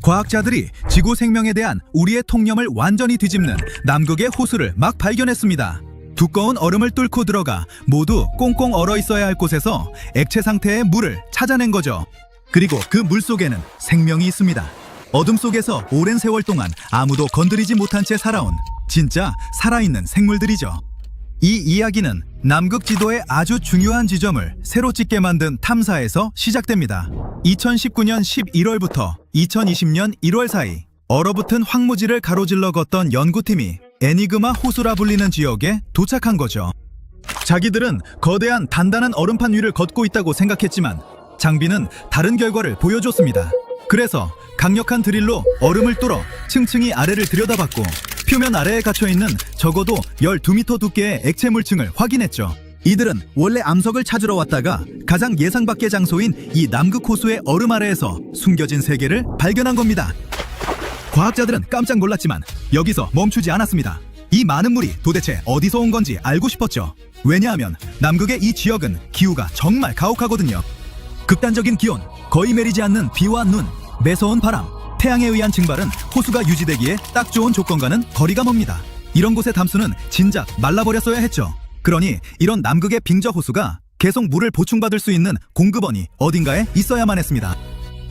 과학자들이 지구 생명에 대한 우리의 통념을 완전히 뒤집는 남극의 호수를 막 발견했습니다. 두꺼운 얼음을 뚫고 들어가 모두 꽁꽁 얼어 있어야 할 곳에서 액체 상태의 물을 찾아낸 거죠. 그리고 그 물 속에는 생명이 있습니다. 어둠 속에서 오랜 세월 동안 아무도 건드리지 못한 채 살아온 진짜 살아있는 생물들이죠. 이 이야기는 남극 지도의 아주 중요한 지점을 새로 찍게 만든 탐사에서 시작됩니다. 2019년 11월부터 2020년 1월 사이 얼어붙은 황무지를 가로질러 걷던 연구팀이 애니그마 호수라 불리는 지역에 도착한 거죠. 자기들은 거대한 단단한 얼음판 위를 걷고 있다고 생각했지만 장비는 다른 결과를 보여줬습니다. 그래서 강력한 드릴로 얼음을 뚫어 층층이 아래를 들여다봤고 표면 아래에 갇혀있는 적어도 12m 두께의 액체 물층을 확인했죠. 이들은 원래 암석을 찾으러 왔다가 가장 예상 밖의 장소인 이 남극 호수의 얼음 아래에서 숨겨진 세계를 발견한 겁니다. 과학자들은 깜짝 놀랐지만 여기서 멈추지 않았습니다. 이 많은 물이 도대체 어디서 온 건지 알고 싶었죠. 왜냐하면 남극의 이 지역은 기후가 정말 가혹하거든요. 극단적인 기온, 거의 내리지 않는 비와 눈, 매서운 바람, 태양에 의한 증발은 호수가 유지되기에 딱 좋은 조건과는 거리가 멉니다. 이런 곳의 담수는 진작 말라버렸어야 했죠. 그러니 이런 남극의 빙저 호수가 계속 물을 보충받을 수 있는 공급원이 어딘가에 있어야만 했습니다.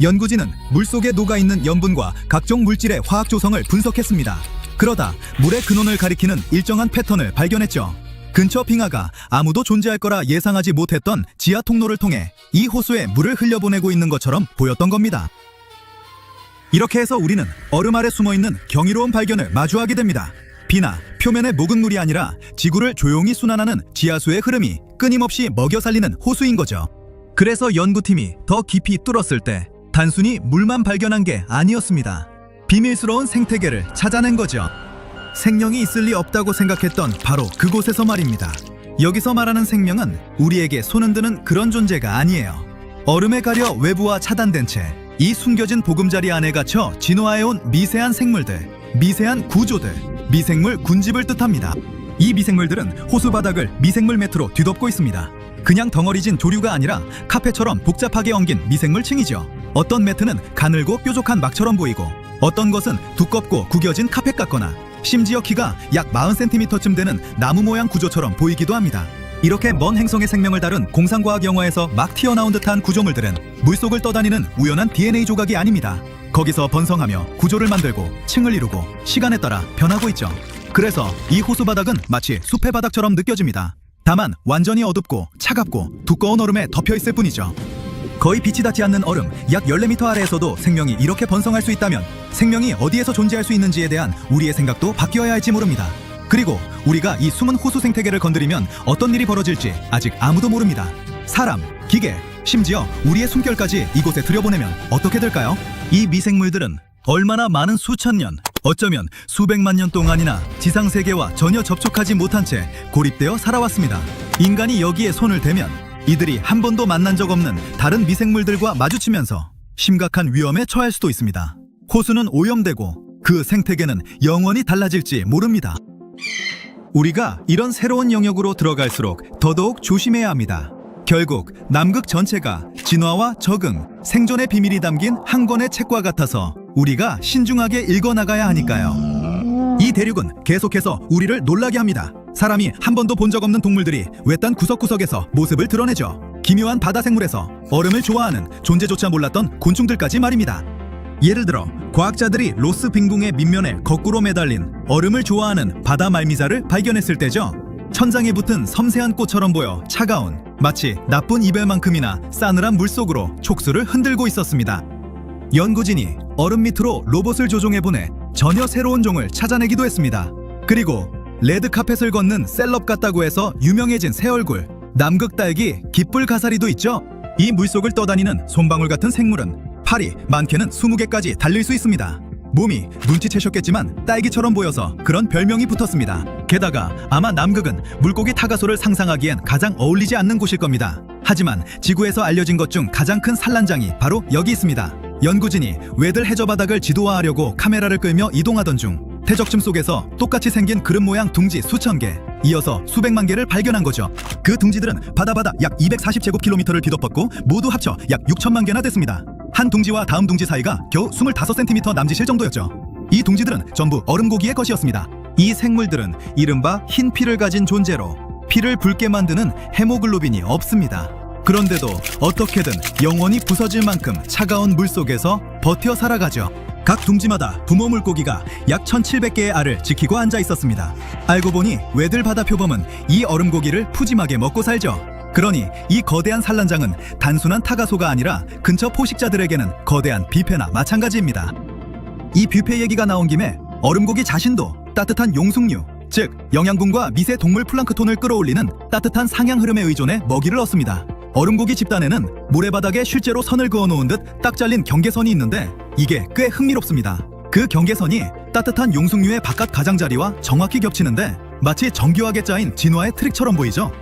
연구진은 물속에 녹아있는 염분과 각종 물질의 화학 조성을 분석했습니다. 그러다 물의 근원을 가리키는 일정한 패턴을 발견했죠. 근처 빙하가 아무도 존재할 거라 예상하지 못했던 지하 통로를 통해 이 호수에 물을 흘려보내고 있는 것처럼 보였던 겁니다. 이렇게 해서 우리는 얼음 아래 숨어있는 경이로운 발견을 마주하게 됩니다. 비나 표면의 묵은 물이 아니라 지구를 조용히 순환하는 지하수의 흐름이 끊임없이 먹여 살리는 호수인 거죠. 그래서 연구팀이 더 깊이 뚫었을 때 단순히 물만 발견한 게 아니었습니다. 비밀스러운 생태계를 찾아낸 거죠. 생명이 있을 리 없다고 생각했던 바로 그곳에서 말입니다. 여기서 말하는 생명은 우리에게 손은 드는 그런 존재가 아니에요. 얼음에 가려 외부와 차단된 채 이 숨겨진 보금자리 안에 갇혀 진화해온 미세한 생물들, 미세한 구조들, 미생물 군집을 뜻합니다. 이 미생물들은 호수 바닥을 미생물 매트로 뒤덮고 있습니다. 그냥 덩어리진 조류가 아니라 카페처럼 복잡하게 엉긴 미생물층이죠. 어떤 매트는 가늘고 뾰족한 막처럼 보이고 어떤 것은 두껍고 구겨진 카펫 같거나 심지어 키가 약 40cm쯤 되는 나무 모양 구조처럼 보이기도 합니다. 이렇게 먼 행성의 생명을 다룬 공상과학 영화에서 막 튀어나온 듯한 구조물들은 물속을 떠다니는 우연한 DNA 조각이 아닙니다. 거기서 번성하며 구조를 만들고 층을 이루고 시간에 따라 변하고 있죠. 그래서 이 호수 바닥은 마치 숲의 바닥처럼 느껴집니다. 다만 완전히 어둡고 차갑고 두꺼운 얼음에 덮여 있을 뿐이죠. 거의 빛이 닿지 않는 얼음 약 14m 아래에서도 생명이 이렇게 번성할 수 있다면 생명이 어디에서 존재할 수 있는지에 대한 우리의 생각도 바뀌어야 할지 모릅니다. 그리고 우리가 이 숨은 호수 생태계를 건드리면 어떤 일이 벌어질지 아직 아무도 모릅니다. 사람, 기계, 심지어 우리의 숨결까지 이곳에 들여보내면 어떻게 될까요? 이 미생물들은 얼마나 많은 수천 년, 어쩌면 수백만 년 동안이나 지상 세계와 전혀 접촉하지 못한 채 고립되어 살아왔습니다. 인간이 여기에 손을 대면 이들이 한 번도 만난 적 없는 다른 미생물들과 마주치면서 심각한 위험에 처할 수도 있습니다. 호수는 오염되고 그 생태계는 영원히 달라질지 모릅니다. 우리가 이런 새로운 영역으로 들어갈수록 더더욱 조심해야 합니다. 결국 남극 전체가 진화와 적응, 생존의 비밀이 담긴 한 권의 책과 같아서 우리가 신중하게 읽어나가야 하니까요. 이 대륙은 계속해서 우리를 놀라게 합니다. 사람이 한 번도 본 적 없는 동물들이 외딴 구석구석에서 모습을 드러내죠. 기묘한 바다 생물에서 얼음을 좋아하는 존재조차 몰랐던 곤충들까지 말입니다. 예를 들어 과학자들이 로스 빙봉의 밑면에 거꾸로 매달린 얼음을 좋아하는 바다 말미잘을 발견했을 때죠. 천장에 붙은 섬세한 꽃처럼 보여 차가운, 마치 나쁜 이별만큼이나 싸늘한 물속으로 촉수를 흔들고 있었습니다. 연구진이 얼음 밑으로 로봇을 조종해보내 전혀 새로운 종을 찾아내기도 했습니다. 그리고 레드카펫을 걷는 셀럽 같다고 해서 유명해진 새 얼굴, 남극 딸기 깃불 가사리도 있죠. 이 물속을 떠다니는 솜방울 같은 생물은 팔이 많게는 20개까지 달릴 수 있습니다. 몸이 눈치채셨겠지만 딸기처럼 보여서 그런 별명이 붙었습니다. 게다가 아마 남극은 물고기 타가소를 상상하기엔 가장 어울리지 않는 곳일 겁니다. 하지만 지구에서 알려진 것 중 가장 큰 산란장이 바로 여기 있습니다. 연구진이 왜들 해저 바닥을 지도화하려고 카메라를 끌며 이동하던 중 퇴적층 속에서 똑같이 생긴 그릇 모양 둥지 수천 개, 이어서 수백만 개를 발견한 거죠. 그 둥지들은 바다 약 240제곱킬로미터를 뒤덮었고 모두 합쳐 약 6천만 개나 됐습니다. 한 둥지와 다음 둥지 사이가 겨우 25cm 남짓일 정도였죠. 이 둥지들은 전부 얼음고기의 것이었습니다. 이 생물들은 이른바 흰 피를 가진 존재로 피를 붉게 만드는 헤모글로빈이 없습니다. 그런데도 어떻게든 영원히 부서질 만큼 차가운 물속에서 버텨 살아가죠. 각 둥지마다 부모 물고기가 약 1700개의 알을 지키고 앉아 있었습니다. 알고 보니 왜들 바다 표범은 이 얼음고기를 푸짐하게 먹고 살죠. 그러니 이 거대한 산란장은 단순한 타가소가 아니라 근처 포식자들에게는 거대한 뷔페나 마찬가지입니다. 이 뷔페 얘기가 나온 김에 얼음고기 자신도 따뜻한 용숙류, 즉 영양분과 미세 동물 플랑크톤을 끌어올리는 따뜻한 상향 흐름에 의존해 먹이를 얻습니다. 얼음고기 집단에는 모래바닥에 실제로 선을 그어놓은 듯 딱 잘린 경계선이 있는데 이게 꽤 흥미롭습니다. 그 경계선이 따뜻한 용숙류의 바깥 가장자리와 정확히 겹치는데 마치 정교하게 짜인 진화의 트릭처럼 보이죠?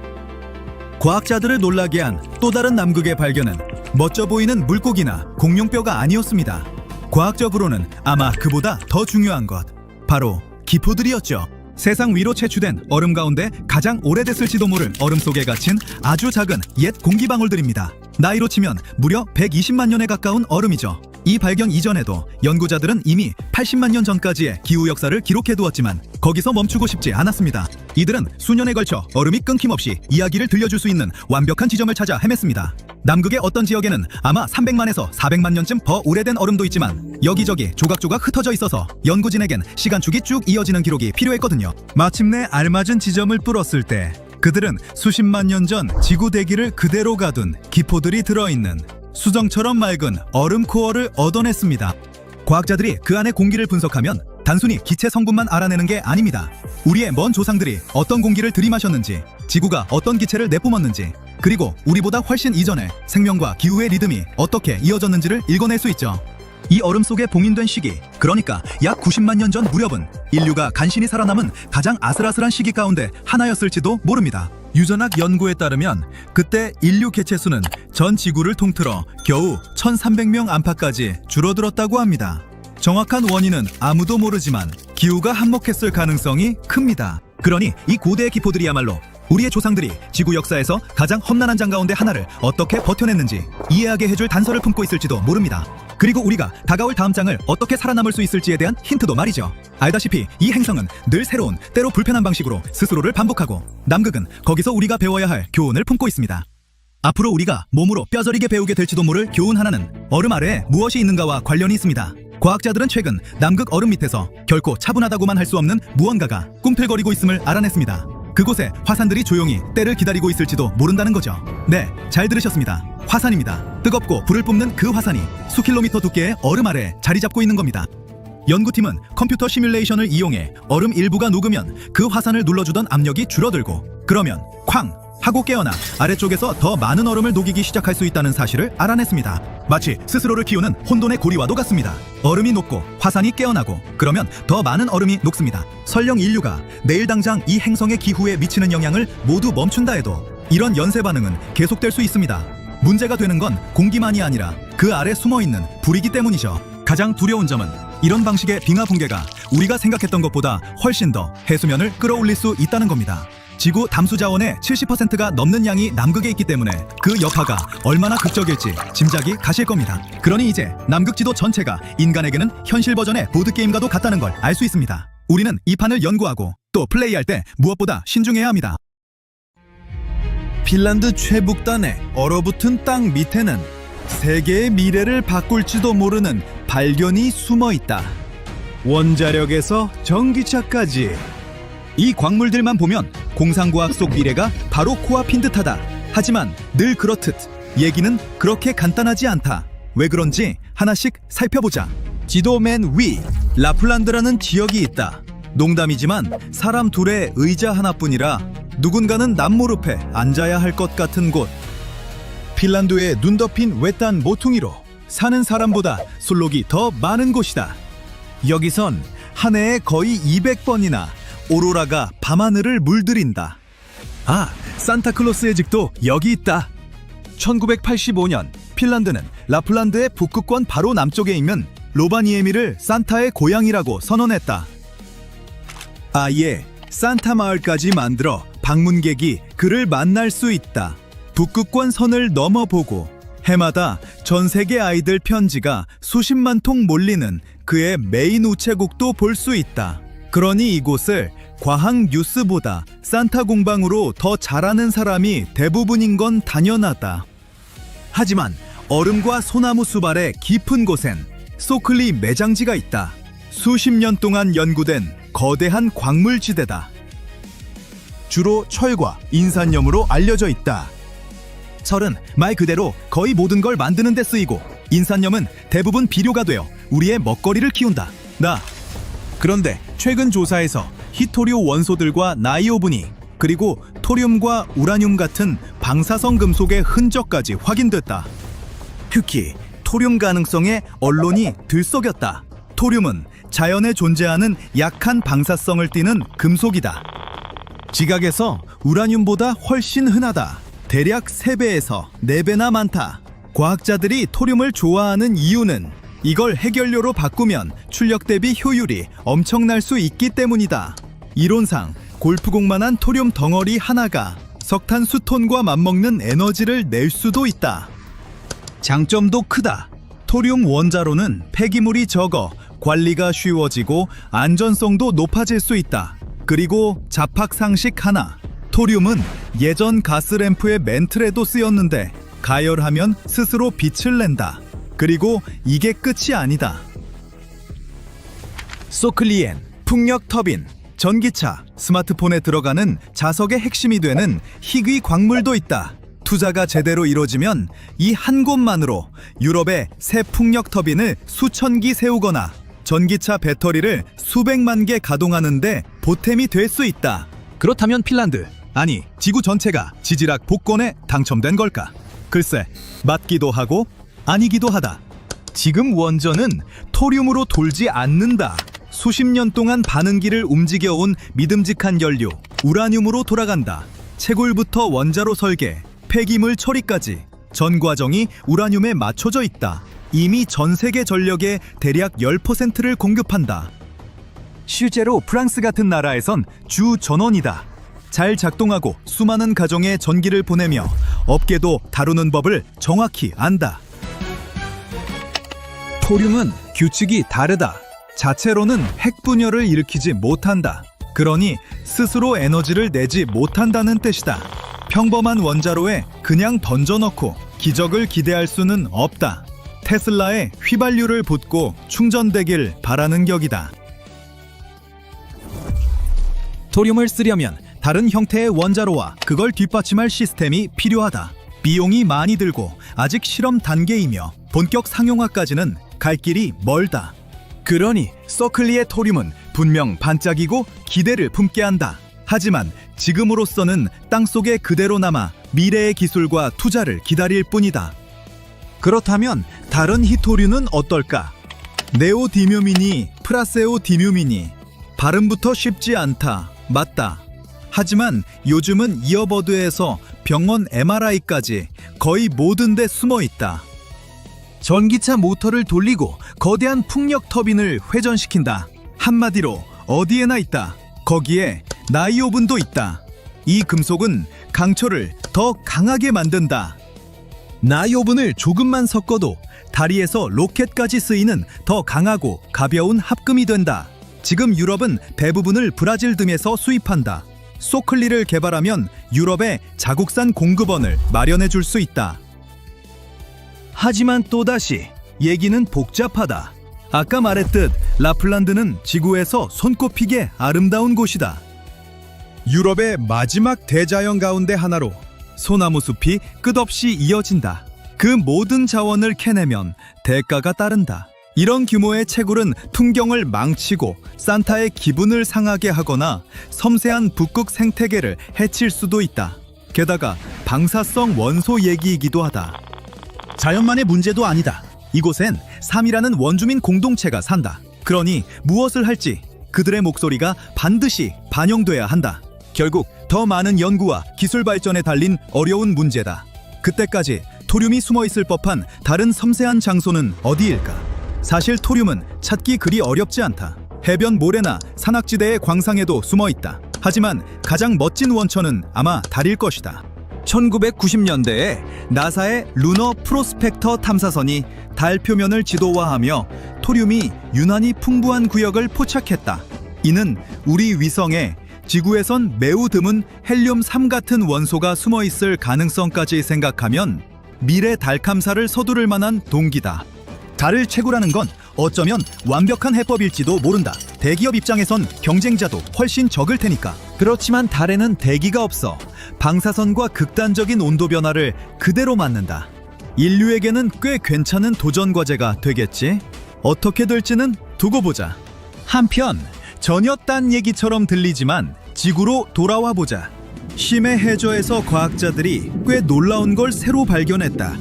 과학자들을 놀라게 한 또 다른 남극의 발견은 멋져 보이는 물고기나 공룡뼈가 아니었습니다. 과학적으로는 아마 그보다 더 중요한 것, 바로 기포들이었죠. 세상 위로 채취된 얼음 가운데 가장 오래됐을지도 모를 얼음 속에 갇힌 아주 작은 옛 공기방울들입니다. 나이로 치면 무려 120만 년에 가까운 얼음이죠. 이 발견 이전에도 연구자들은 이미 80만 년 전까지의 기후 역사를 기록해두었지만 거기서 멈추고 싶지 않았습니다. 이들은 수년에 걸쳐 얼음이 끊김없이 이야기를 들려줄 수 있는 완벽한 지점을 찾아 헤맸습니다. 남극의 어떤 지역에는 아마 300만에서 400만 년쯤 더 오래된 얼음도 있지만 여기저기 조각조각 흩어져 있어서 연구진에겐 시간축이 쭉 이어지는 기록이 필요했거든요. 마침내 알맞은 지점을 뚫었을 때 그들은 수십만 년 전 지구 대기를 그대로 가둔 기포들이 들어있는 수정처럼 맑은 얼음 코어를 얻어냈습니다. 과학자들이 그 안의 공기를 분석하면 단순히 기체 성분만 알아내는 게 아닙니다. 우리의 먼 조상들이 어떤 공기를 들이마셨는지, 지구가 어떤 기체를 내뿜었는지, 그리고 우리보다 훨씬 이전에 생명과 기후의 리듬이 어떻게 이어졌는지를 읽어낼 수 있죠. 이 얼음 속에 봉인된 시기, 그러니까 약 90만 년 전 무렵은 인류가 간신히 살아남은 가장 아슬아슬한 시기 가운데 하나였을지도 모릅니다. 유전학 연구에 따르면 그때 인류 개체수는 전 지구를 통틀어 겨우 1300명 안팎까지 줄어들었다고 합니다. 정확한 원인은 아무도 모르지만 기후가 한몫했을 가능성이 큽니다. 그러니 이 고대의 기포들이야말로 우리의 조상들이 지구 역사에서 가장 험난한 장 가운데 하나를 어떻게 버텨냈는지 이해하게 해줄 단서를 품고 있을지도 모릅니다. 그리고 우리가 다가올 다음 장을 어떻게 살아남을 수 있을지에 대한 힌트도 말이죠. 알다시피 이 행성은 늘 새로운, 때로 불편한 방식으로 스스로를 반복하고 남극은 거기서 우리가 배워야 할 교훈을 품고 있습니다. 앞으로 우리가 몸으로 뼈저리게 배우게 될지도 모를 교훈 하나는 얼음 아래에 무엇이 있는가와 관련이 있습니다. 과학자들은 최근 남극 얼음 밑에서 결코 차분하다고만 할 수 없는 무언가가 꿈틀거리고 있음을 알아냈습니다. 그곳에 화산들이 조용히 때를 기다리고 있을지도 모른다는 거죠. 네, 잘 들으셨습니다. 화산입니다. 뜨겁고 불을 뿜는 그 화산이 수킬로미터 두께의 얼음 아래에 자리 잡고 있는 겁니다. 연구팀은 컴퓨터 시뮬레이션을 이용해 얼음 일부가 녹으면 그 화산을 눌러주던 압력이 줄어들고 그러면 쾅! 하고 깨어나 아래쪽에서 더 많은 얼음을 녹이기 시작할 수 있다는 사실을 알아냈습니다. 마치 스스로를 키우는 혼돈의 고리와도 같습니다. 얼음이 녹고 화산이 깨어나고 그러면 더 많은 얼음이 녹습니다. 설령 인류가 내일 당장 이 행성의 기후에 미치는 영향을 모두 멈춘다 해도 이런 연쇄 반응은 계속될 수 있습니다. 문제가 되는 건 공기만이 아니라 그 아래 숨어있는 불이기 때문이죠. 가장 두려운 점은 이런 방식의 빙하 붕괴가 우리가 생각했던 것보다 훨씬 더 해수면을 끌어올릴 수 있다는 겁니다. 지구 담수 자원의 70%가 넘는 양이 남극에 있기 때문에 그 여파가 얼마나 극적일지 짐작이 가실 겁니다. 그러니 이제 남극 지도 전체가 인간에게는 현실 버전의 보드게임과도 같다는 걸 알 수 있습니다. 우리는 이 판을 연구하고 또 플레이할 때 무엇보다 신중해야 합니다. 핀란드 최북단에 얼어붙은 땅 밑에는 세계의 미래를 바꿀지도 모르는 발견이 숨어 있다. 원자력에서 전기차까지. 이 광물들만 보면 공상과학 속 미래가 바로 코앞인 듯하다. 하지만 늘 그렇듯 얘기는 그렇게 간단하지 않다. 왜 그런지 하나씩 살펴보자. 지도 맨 위, 라플란드라는 지역이 있다. 농담이지만 사람 둘의 의자 하나뿐이라 누군가는 남무릎에 앉아야 할 것 같은 곳. 핀란드의 눈 덮인 외딴 모퉁이로 사는 사람보다 술록이 더 많은 곳이다. 여기선 한 해에 거의 200번이나 오로라가 밤하늘을 물들인다. 아, 산타클로스의 집도 여기 있다. 1985년 핀란드는 라플란드의 북극권 바로 남쪽에 있는 로바니에미를 산타의 고향이라고 선언했다. 아예 산타 마을까지 만들어 방문객이 그를 만날 수 있다. 북극권 선을 넘어보고 해마다 전 세계 아이들 편지가 수십만 통 몰리는 그의 메인 우체국도 볼 수 있다. 그러니 이곳을 과학 뉴스보다 산타 공방으로 더 잘하는 사람이 대부분인 건 당연하다. 하지만 얼음과 소나무 수발의 깊은 곳엔 소클리 매장지가 있다. 수십 년 동안 연구된 거대한 광물지대다. 주로 철과 인산염으로 알려져 있다. 철은 말 그대로 거의 모든 걸 만드는 데 쓰이고, 인산염은 대부분 비료가 되어 우리의 먹거리를 키운다. 그런데 최근 조사에서 히토리오 원소들과 나이오브니, 그리고 토륨과 우라늄 같은 방사성 금속의 흔적까지 확인됐다. 특히 토륨 가능성에 언론이 들썩였다. 토륨은 자연에 존재하는 약한 방사성을 띠는 금속이다. 지각에서 우라늄보다 훨씬 흔하다. 대략 3배에서 4배나 많다. 과학자들이 토륨을 좋아하는 이유는 이걸 해결료로 바꾸면 출력 대비 효율이 엄청날 수 있기 때문이다. 이론상 골프공만한 토륨 덩어리 하나가 석탄 수톤과 맞먹는 에너지를 낼 수도 있다. 장점도 크다. 토륨 원자로는 폐기물이 적어 관리가 쉬워지고 안전성도 높아질 수 있다. 그리고 잡학상식 하나. 토륨은 예전 가스램프의 멘틀에도 쓰였는데 가열하면 스스로 빛을 낸다. 그리고 이게 끝이 아니다. 소클리엔, 풍력 터빈, 전기차, 스마트폰에 들어가는 자석의 핵심이 되는 희귀 광물도 있다. 투자가 제대로 이루어지면 이 한 곳만으로 유럽의 새 풍력 터빈을 수천 기 세우거나 전기차 배터리를 수백만 개 가동하는데 보탬이 될 수 있다. 그렇다면 핀란드, 아니 지구 전체가 지질학 복권에 당첨된 걸까? 글쎄, 맞기도 하고 아니기도 하다. 지금 원전은 토륨으로 돌지 않는다. 수십 년 동안 반응기를 움직여온 믿음직한 연료, 우라늄으로 돌아간다. 채굴부터 원자로 설계, 폐기물 처리까지 전 과정이 우라늄에 맞춰져 있다. 이미 전 세계 전력의 대략 10%를 공급한다. 실제로 프랑스 같은 나라에선 주 전원이다. 잘 작동하고 수많은 가정에 전기를 보내며 업계도 다루는 법을 정확히 안다. 토륨은 규칙이 다르다. 자체로는 핵분열을 일으키지 못한다. 그러니 스스로 에너지를 내지 못한다는 뜻이다. 평범한 원자로에 그냥 던져넣고 기적을 기대할 수는 없다. 테슬라에 휘발유를 붓고 충전되길 바라는 격이다. 토륨을 쓰려면 다른 형태의 원자로와 그걸 뒷받침할 시스템이 필요하다. 비용이 많이 들고 아직 실험 단계이며 본격 상용화까지는 갈 길이 멀다. 그러니 서클리의 토륨은 분명 반짝이고 기대를 품게 한다. 하지만 지금으로서는 땅속에 그대로 남아 미래의 기술과 투자를 기다릴 뿐이다. 그렇다면 다른 히토류는 어떨까? 네오디뮴이니 프라세오디뮴이니, 발음부터 쉽지 않다. 맞다. 하지만 요즘은 이어버드에서 병원 MRI까지 거의 모든 데 숨어 있다. 전기차 모터를 돌리고 거대한 풍력 터빈을 회전시킨다. 한마디로 어디에나 있다. 거기에 나이오븐도 있다. 이 금속은 강철을 더 강하게 만든다. 나이오븐을 조금만 섞어도 다리에서 로켓까지 쓰이는 더 강하고 가벼운 합금이 된다. 지금 유럽은 대부분을 브라질 등에서 수입한다. 소클리를 개발하면 유럽에 자국산 공급원을 마련해 줄 수 있다. 하지만 또다시 얘기는 복잡하다. 아까 말했듯 라플란드는 지구에서 손꼽히게 아름다운 곳이다. 유럽의 마지막 대자연 가운데 하나로 소나무 숲이 끝없이 이어진다. 그 모든 자원을 캐내면 대가가 따른다. 이런 규모의 채굴은 풍경을 망치고 산타의 기분을 상하게 하거나 섬세한 북극 생태계를 해칠 수도 있다. 게다가 방사성 원소 얘기이기도 하다. 자연만의 문제도 아니다. 이곳엔 3이라는 원주민 공동체가 산다. 그러니 무엇을 할지 그들의 목소리가 반드시 반영돼야 한다. 결국 더 많은 연구와 기술 발전에 달린 어려운 문제다. 그때까지 토륨이 숨어있을 법한 다른 섬세한 장소는 어디일까? 사실 토륨은 찾기 그리 어렵지 않다. 해변 모래나 산악지대의 광상에도 숨어있다. 하지만 가장 멋진 원천은 아마 달일 것이다. 1990년대에 나사의 루너 프로스펙터 탐사선이 달 표면을 지도화하며 토륨이 유난히 풍부한 구역을 포착했다. 이는 우리 위성에 지구에선 매우 드문 헬륨-3 같은 원소가 숨어 있을 가능성까지 생각하면 미래 달 탐사를 서두를 만한 동기다. 달을 채굴하는 건 어쩌면 완벽한 해법일지도 모른다. 대기업 입장에선 경쟁자도 훨씬 적을 테니까. 그렇지만 달에는 대기가 없어 방사선과 극단적인 온도 변화를 그대로 맞는다. 인류에게는 꽤 괜찮은 도전 과제가 되겠지. 어떻게 될지는 두고 보자. 한편 전혀 딴 얘기처럼 들리지만 지구로 돌아와 보자. 심해 해저에서 과학자들이 꽤 놀라운 걸 새로 발견했다.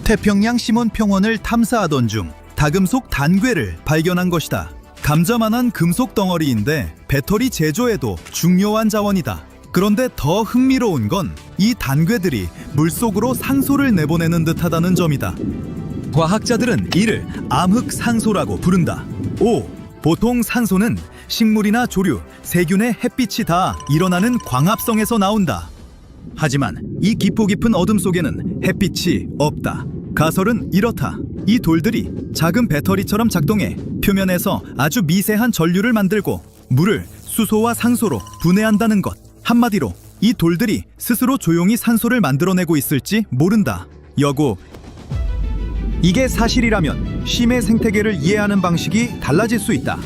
태평양 시몬평원을 탐사하던 중 다금속 단괴를 발견한 것이다. 감자만한 금속 덩어리인데 배터리 제조에도 중요한 자원이다. 그런데 더 흥미로운 건 이 단괴들이 물속으로 산소를 내보내는 듯하다는 점이다. 과학자들은 이를 암흑산소라고 부른다. 보통 산소는 식물이나 조류, 세균의 햇빛이 다 일어나는 광합성에서 나온다. 하지만 이 깊고 깊은 어둠 속에는 햇빛이 없다. 가설은 이렇다. 이 돌들이 작은 배터리처럼 작동해 표면에서 아주 미세한 전류를 만들고 물을 수소와 산소로 분해한다는 것. 한마디로 이 돌들이 스스로 조용히 산소를 만들어내고 있을지 모른다. 여고, 이게 사실이라면 심해 생태계를 이해하는 방식이 달라질 수 있다.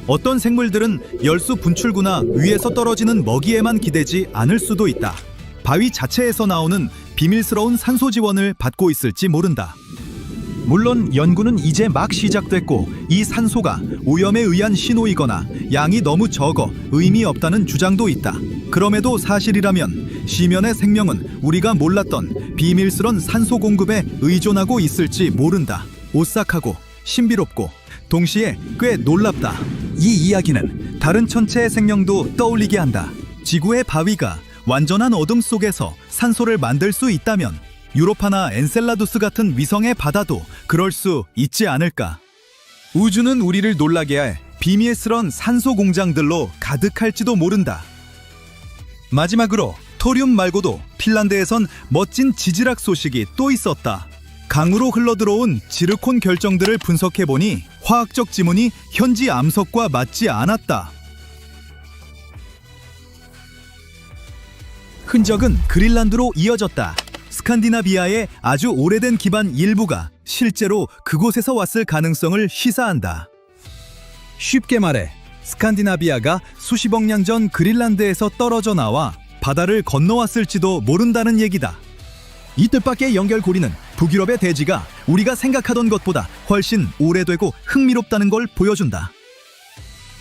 어떤 생물들은 열수 분출구나 위에서 떨어지는 먹이에만 기대지 않을 수도 있다. 바위 자체에서 나오는 비밀스러운 산소 지원을 받고 있을지 모른다. 물론 연구는 이제 막 시작됐고 이 산소가 오염에 의한 신호이거나 양이 너무 적어 의미 없다는 주장도 있다. 그럼에도 사실이라면 심연의 생명은 우리가 몰랐던 비밀스런 산소 공급에 의존하고 있을지 모른다. 오싹하고 신비롭고 동시에 꽤 놀랍다. 이 이야기는 다른 천체의 생명도 떠올리게 한다. 지구의 바위가 완전한 어둠 속에서 산소를 만들 수 있다면 유로파나 엔셀라두스 같은 위성의 바다도 그럴 수 있지 않을까. 우주는 우리를 놀라게 할 비밀스런 산소 공장들로 가득할지도 모른다. 마지막으로 토륨 말고도 핀란드에선 멋진 지질학 소식이 또 있었다. 강으로 흘러들어온 지르콘 결정들을 분석해보니 화학적 지문이 현지 암석과 맞지 않았다. 흔적은 그린란드로 이어졌다. 스칸디나비아의 아주 오래된 기반 일부가 실제로 그곳에서 왔을 가능성을 시사한다. 쉽게 말해 스칸디나비아가 수십억 년 전 그린란드에서 떨어져 나와 바다를 건너왔을지도 모른다는 얘기다. 이 뜻밖의 연결고리는 북유럽의 대지가 우리가 생각하던 것보다 훨씬 오래되고 흥미롭다는 걸 보여준다.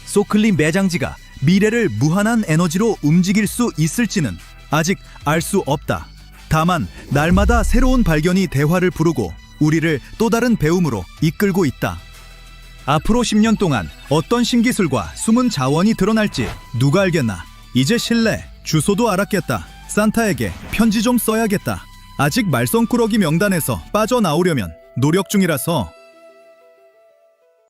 소클리 매장지가 미래를 무한한 에너지로 움직일 수 있을지는 아직 알 수 없다. 다만 날마다 새로운 발견이 대화를 부르고 우리를 또 다른 배움으로 이끌고 있다. 앞으로 10년 동안 어떤 신기술과 숨은 자원이 드러날지 누가 알겠나. 이제 실내, 주소도 알았겠다. 산타에게 편지 좀 써야겠다. 아직 말썽꾸러기 명단에서 빠져나오려면 노력 중이라서